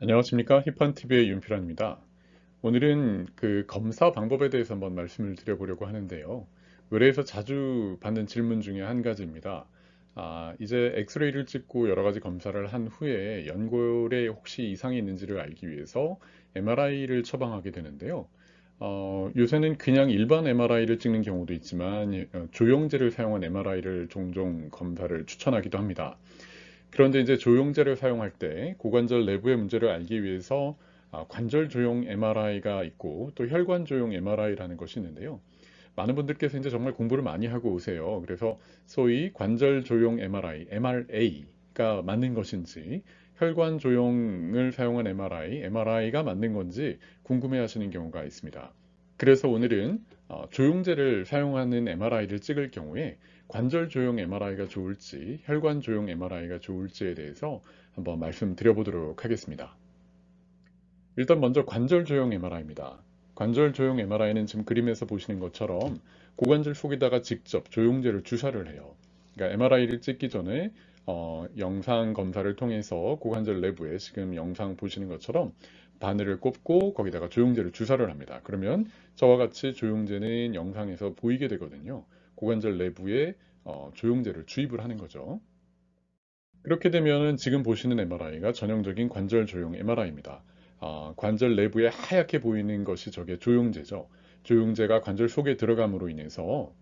안녕하십니까. 히판TV의 윤필환입니다. 오늘은 그 검사 방법에 대해서 한번 말씀을 드려보려고 하는데요. 의뢰에서 자주 받는 질문 중에 한 가지입니다. 이제 엑스레이를 찍고 여러 가지 검사를 한 후에 연골에 혹시 이상이 있는지를 알기 위해서 MRI를 처방하게 되는데요. 요새는 그냥 일반 MRI를 찍는 경우도 있지만 조영제를 사용한 MRI를 종종 검사를 추천하기도 합니다. 그런데 이제 조영제를 사용할 때 고관절 내부의 문제를 알기 위해서 관절 조형 MRI가 있고 또 혈관 조형 MRI라는 것이 있는데요. 많은 분들께서 이제 정말 공부를 많이 하고 오세요. 그래서 소위 관절 조형 MRI, MRA가 맞는 것인지 혈관 조형을 사용한 MRI가 맞는 건지 궁금해 하시는 경우가 있습니다. 그래서 오늘은 조영제를 사용하는 MRI를 찍을 경우에 관절 조형 MRI가 좋을지 혈관 조형 MRI가 좋을지에 대해서 한번 말씀드려보도록 하겠습니다. 일단 먼저 관절 조형 MRI입니다. 관절 조형 MRI는 지금 그림에서 보시는 것처럼 고관절 속에다가 직접 조영제를 주사를 해요. 그러니까 MRI를 찍기 전에 영상 검사를 통해서 고관절 내부에 지금 영상 보시는 것처럼 바늘을 꼽고 거기다가 조영제를 주사를 합니다. 그러면 저와 같이 조영제는 영상에서 보이게 되거든요. 고관절 내부에 조영제를 주입을 하는 거죠. 그렇게 되면 지금 보시는 MRI가 전형적인 관절 조형 MRI입니다. 관절 내부에 하얗게 보이는 것이 저게 조영제죠. 조영제가 관절 속에 들어감으로 인해서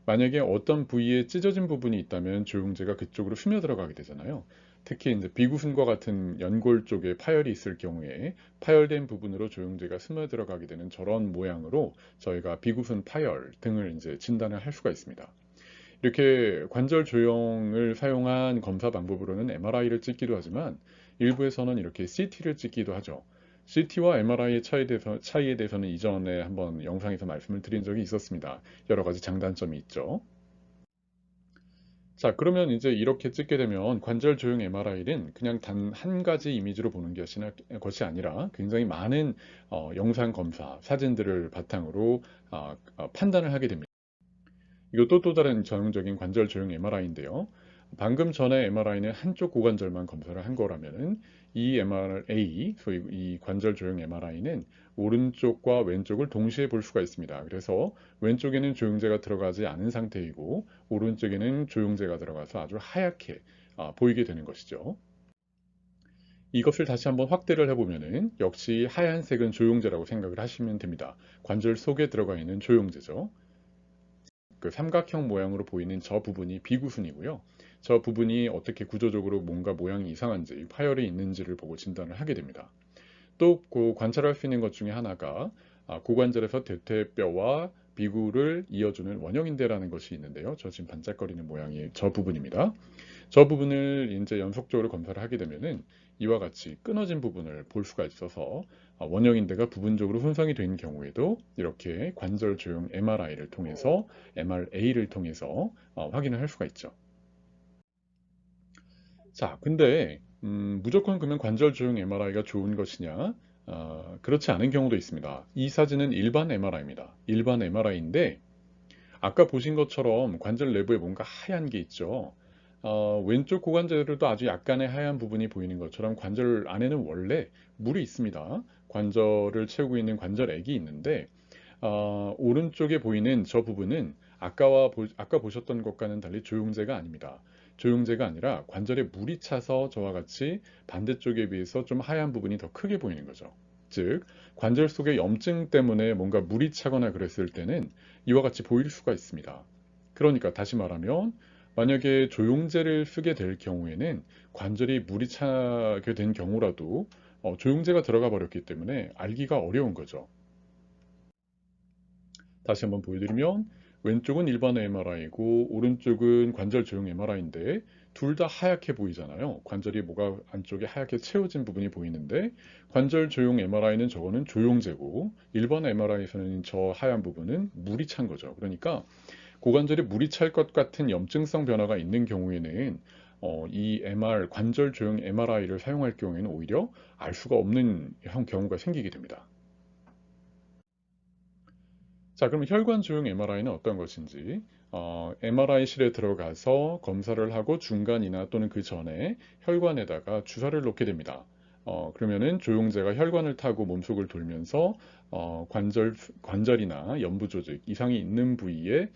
만약에 어떤 부위에 찢어진 부분이 있다면 조영제가 그쪽으로 스며 들어가게 되잖아요. 특히 이제 비구순과 같은 연골 쪽에 파열이 있을 경우에 파열된 부분으로 조영제가 스며 들어가게 되는 저런 모양으로 저희가 비구순 파열 등을 이제 진단을 할 수가 있습니다. 이렇게 관절 조형을 사용한 검사 방법으로는 MRI를 찍기도 하지만 일부에서는 이렇게 CT를 찍기도 하죠. CT와 MRI의 차이에 대해서는 이전에 한번 영상에서 말씀을 드린 적이 있었습니다. 여러 가지 장단점이 있죠. 자, 그러면 이제 이렇게 찍게 되면 관절 조형 MRI는 그냥 단 한 가지 이미지로 보는 것이 아니라 굉장히 많은 영상 검사, 사진들을 바탕으로 판단을 하게 됩니다. 이것도 또 다른 전형적인 관절 조형 MRI인데요. 방금 전에 MRI는 한쪽 고관절만 검사를 한 거라면은 이 MRA, 소위 이 관절 조형 MRI는 오른쪽과 왼쪽을 동시에 볼 수가 있습니다. 그래서 왼쪽에는 조영제가 들어가지 않은 상태이고 오른쪽에는 조영제가 들어가서 아주 하얗게 보이게 되는 것이죠. 이것을 다시 한번 확대를 해보면은 역시 하얀색은 조영제라고 생각을 하시면 됩니다. 관절 속에 들어가 있는 조영제죠. 그 삼각형 모양으로 보이는 저 부분이 비구순이고요. 저 부분이 어떻게 구조적으로 뭔가 모양이 이상한지, 파열이 있는지를 보고 진단을 하게 됩니다. 또 관찰할 수 있는 것 중에 하나가 고관절에서 대퇴뼈와 비구를 이어주는 원형인대라는 것이 있는데요. 저 지금 반짝거리는 모양이 저 부분입니다. 저 부분을 이제 연속적으로 검사를 하게 되면은 이와 같이 끊어진 부분을 볼 수가 있어서 원형인대가 부분적으로 손상이 된 경우에도 이렇게 관절 조형 MRI를 통해서 MRA를 통해서 확인을 할 수가 있죠. 자, 근데 무조건 그러면 관절 조형 MRI가 좋은 것이냐? 그렇지 않은 경우도 있습니다. 이 사진은 일반 MRI입니다. 일반 MRI인데 아까 보신 것처럼 관절 내부에 뭔가 하얀 게 있죠. 왼쪽 고관절에도 아주 약간의 하얀 부분이 보이는 것처럼 관절 안에는 원래 물이 있습니다. 관절을 채우고 있는 관절액이 있는데 오른쪽에 보이는 저 부분은 아까 보셨던 것과는 달리 조영제가 아닙니다. 조영제가 아니라 관절에 물이 차서 저와 같이 반대쪽에 비해서 좀 하얀 부분이 더 크게 보이는 거죠. 즉, 관절 속에 염증 때문에 뭔가 물이 차거나 그랬을 때는 이와 같이 보일 수가 있습니다. 그러니까 다시 말하면 만약에 조영제를 쓰게 될 경우에는 관절이 물이 차게 된 경우라도 조영제가 들어가 버렸기 때문에 알기가 어려운 거죠. 다시 한번 보여드리면 왼쪽은 일반 MRI고 오른쪽은 관절 조형 MRI인데 둘 다 하얗게 보이잖아요. 관절이 뭐가 안쪽에 하얗게 채워진 부분이 보이는데 관절 조형 MRI는 저거는 조영제고 일반 MRI에서는 저 하얀 부분은 물이 찬 거죠. 그러니까 고관절에 물이 찰 것 같은 염증성 변화가 있는 경우에는 이 관절 조형 MRI를 사용할 경우에는 오히려 알 수가 없는 경우가 생기게 됩니다. 자, 그럼 혈관 조형 MRI는 어떤 것인지, MRI실에 들어가서 검사를 하고 중간이나 또는 그 전에 혈관에다가 주사를 놓게 됩니다. 그러면은 조영제가 혈관을 타고 몸속을 돌면서 관절이나 연부 조직, 이상이 있는 부위에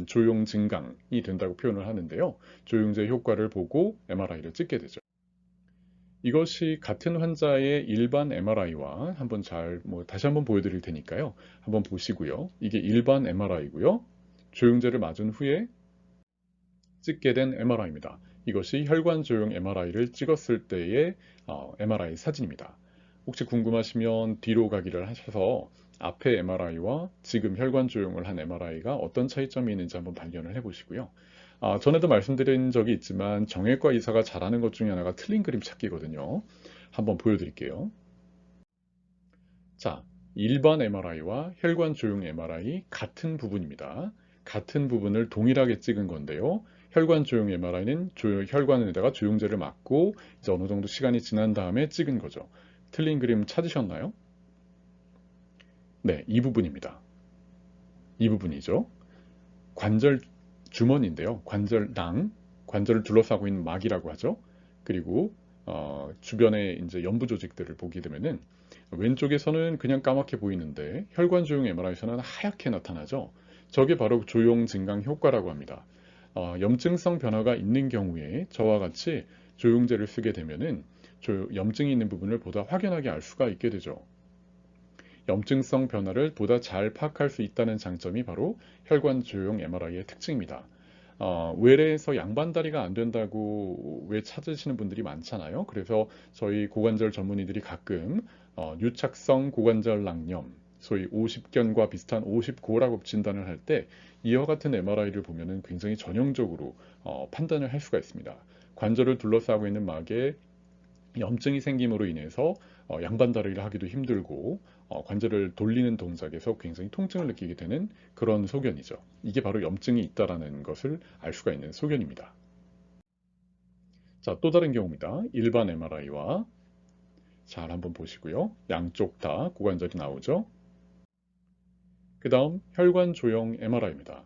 조용 증강이 된다고 표현을 하는데요. 조영제 효과를 보고 MRI를 찍게 되죠. 이것이 같은 환자의 일반 MRI와 한번 다시 한번 보여드릴 테니까요. 한번 보시고요. 이게 일반 MRI고요. 조영제를 맞은 후에 찍게 된 MRI입니다. 이것이 혈관 조형 MRI를 찍었을 때의 MRI 사진입니다. 혹시 궁금하시면 뒤로 가기를 하셔서 앞에 MRI와 지금 혈관 조형을 한 MRI가 어떤 차이점이 있는지 한번 발견을 해보시고요. 전에도 말씀드린 적이 있지만 정형외과 의사가 잘하는 것 중에 하나가 틀린 그림 찾기거든요. 한번 보여드릴게요. 자, 일반 MRI와 혈관 조형 MRI 같은 부분입니다. 같은 부분을 동일하게 찍은 건데요. 혈관 조형 MRI는 혈관에다가 조영제를 맞고 이제 어느 정도 시간이 지난 다음에 찍은 거죠. 틀린 그림 찾으셨나요? 네, 이 부분입니다. 이 부분이죠. 관절 주머니인데요. 관절낭, 관절을 둘러싸고 있는 막이라고 하죠. 그리고 주변에 이제 연부 조직들을 보게 되면은 왼쪽에서는 그냥 까맣게 보이는데 혈관 조형 MRI에서는 하얗게 나타나죠. 저게 바로 조형 증강 효과라고 합니다. 염증성 변화가 있는 경우에 저와 같이 조영제를 쓰게 되면은 염증이 있는 부분을 보다 확연하게 알 수가 있게 되죠. 염증성 변화를 보다 잘 파악할 수 있다는 장점이 바로 혈관 조형 MRI의 특징입니다. 외래에서 양반다리가 안 된다고 왜 찾으시는 분들이 많잖아요. 그래서 저희 고관절 전문의들이 가끔 유착성 고관절 낭염, 소위 50견과 비슷한 50고라고 진단을 할 때 이와 같은 MRI를 보면은 굉장히 전형적으로 판단을 할 수가 있습니다. 관절을 둘러싸고 있는 막에 염증이 생김으로 인해서 양반다리를 하기도 힘들고 관절을 돌리는 동작에서 굉장히 통증을 느끼게 되는 그런 소견이죠. 이게 바로 염증이 있다는 것을 알 수가 있는 소견입니다. 자, 또 다른 경우입니다. 일반 MRI와 잘 한번 보시고요. 양쪽 다 고관절이 나오죠. 그 다음 혈관 조형 MRI입니다.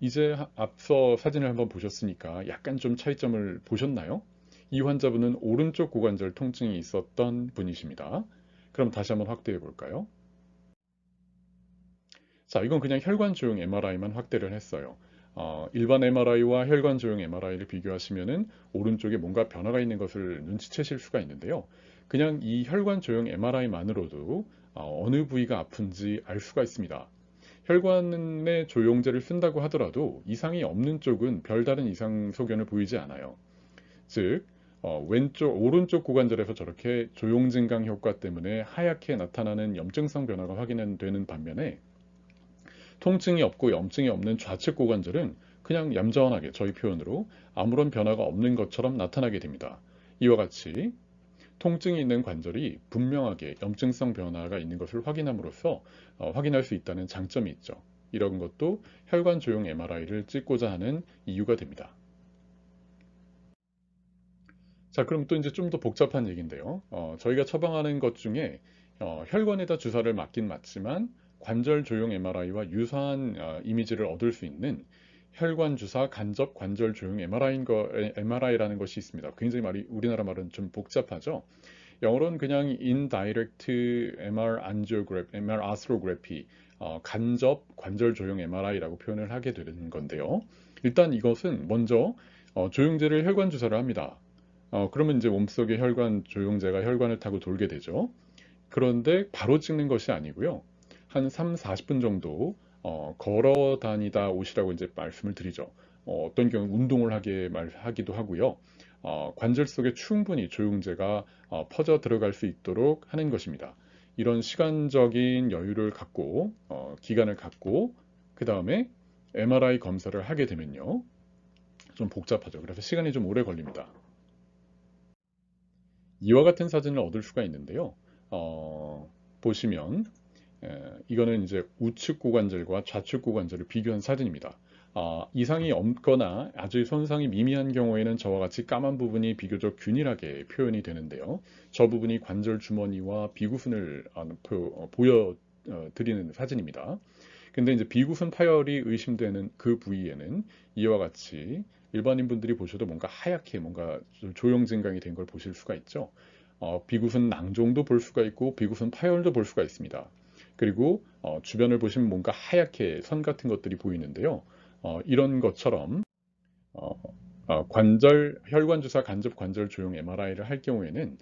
이제 앞서 사진을 한번 보셨으니까 약간 좀 차이점을 보셨나요? 이 환자분은 오른쪽 고관절 통증이 있었던 분이십니다. 그럼 다시 한번 확대해 볼까요? 자, 이건 그냥 혈관 조형 MRI만 확대를 했어요. 일반 MRI와 혈관 조형 MRI를 비교하시면은 오른쪽에 뭔가 변화가 있는 것을 눈치채실 수가 있는데요. 그냥 이 혈관 조형 MRI만으로도 어느 부위가 아픈지 알 수가 있습니다. 혈관에 조영제를 쓴다고 하더라도 이상이 없는 쪽은 별다른 이상 소견을 보이지 않아요. 즉, 오른쪽 고관절에서 저렇게 조용증강 효과 때문에 하얗게 나타나는 염증성 변화가 확인되는 반면에 통증이 없고 염증이 없는 좌측 고관절은 그냥 얌전하게 저희 표현으로 아무런 변화가 없는 것처럼 나타나게 됩니다. 이와 같이 통증이 있는 관절이 분명하게 염증성 변화가 있는 것을 확인함으로써 확인할 수 있다는 장점이 있죠. 이런 것도 혈관 조형 MRI를 찍고자 하는 이유가 됩니다. 자, 그럼 또 이제 좀 더 복잡한 얘기인데요. 저희가 처방하는 것 중에 혈관에다 주사를 맞긴 맞지만 관절 조형 MRI와 유사한 이미지를 얻을 수 있는 혈관 주사 간접 관절 조형 MRI라는 것이 있습니다. 굉장히 우리나라 말은 좀 복잡하죠. 영어로는 그냥 indirect MR arthrography, 간접 관절 조형 MRI라고 표현을 하게 되는 건데요. 일단 이것은 먼저 조영제를 혈관 주사를 합니다. 그러면 이제 몸속의 혈관 조영제가 혈관을 타고 돌게 되죠. 그런데 바로 찍는 것이 아니고요. 한 3, 40분 정도 걸어 다니다 오시라고 이제 말씀을 드리죠. 어떤 경우 운동을 하기도 하고요. 관절 속에 충분히 조영제가 퍼져 들어갈 수 있도록 하는 것입니다. 이런 시간적인 여유를 갖고 기간을 갖고 그 다음에 MRI 검사를 하게 되면요. 좀 복잡하죠. 그래서 시간이 좀 오래 걸립니다. 이와 같은 사진을 얻을 수가 있는데요. 보시면 이거는 이제 우측 고관절과 좌측 고관절을 비교한 사진입니다. 이상이 없거나 아주 손상이 미미한 경우에는 저와 같이 까만 부분이 비교적 균일하게 표현이 되는데요. 저 부분이 관절 주머니와 비구순을 보여드리는 사진입니다. 근데 이제 비구순 파열이 의심되는 그 부위에는 이와 같이 일반인 분들이 보셔도 뭔가 하얗게 뭔가 조형 증강이 된 걸 보실 수가 있죠. 비구순 낭종도 볼 수가 있고 비구순 파열도 볼 수가 있습니다. 그리고 주변을 보시면 뭔가 하얗게 선 같은 것들이 보이는데요. 이런 것처럼 어, 혈관 주사 간접 관절 조형 MRI를 할 경우에는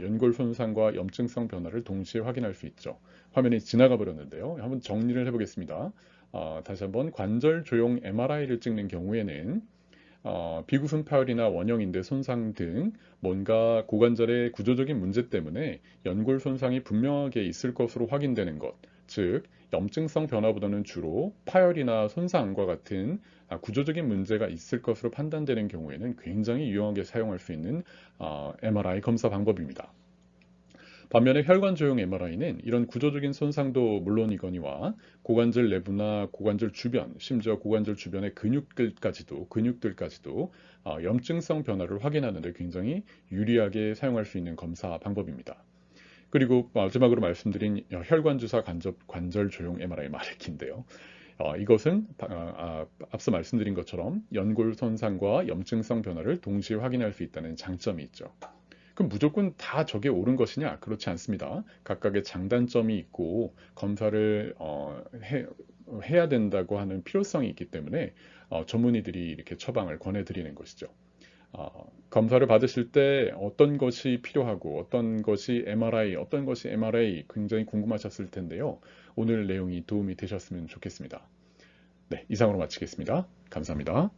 연골 손상과 염증성 변화를 동시에 확인할 수 있죠. 화면이 지나가 버렸는데요. 한번 정리를 해보겠습니다. 다시 한번 관절 조형 MRI를 찍는 경우에는 비구순 파열이나 원형인대 손상 등 뭔가 고관절의 구조적인 문제 때문에 연골 손상이 분명하게 있을 것으로 확인되는 것, 즉 염증성 변화보다는 주로 파열이나 손상과 같은 구조적인 문제가 있을 것으로 판단되는 경우에는 굉장히 유용하게 사용할 수 있는 MRI 검사 방법입니다. 반면에 혈관 조형 MRI는 이런 구조적인 손상도 물론이거니와 고관절 내부나 고관절 주변, 심지어 고관절 주변의 근육들까지도 염증성 변화를 확인하는 데 굉장히 유리하게 사용할 수 있는 검사 방법입니다. 그리고 마지막으로 말씀드린 혈관 주사 간접 관절 조형 MRI 마르키인데요. 이것은 앞서 말씀드린 것처럼 연골 손상과 염증성 변화를 동시에 확인할 수 있다는 장점이 있죠. 그럼 무조건 다 저게 옳은 것이냐? 그렇지 않습니다. 각각의 장단점이 있고 검사를 해야 된다고 하는 필요성이 있기 때문에 전문의들이 이렇게 처방을 권해드리는 것이죠. 검사를 받으실 때 어떤 것이 필요하고 어떤 것이 MRI 굉장히 궁금하셨을 텐데요. 오늘 내용이 도움이 되셨으면 좋겠습니다. 네, 이상으로 마치겠습니다. 감사합니다.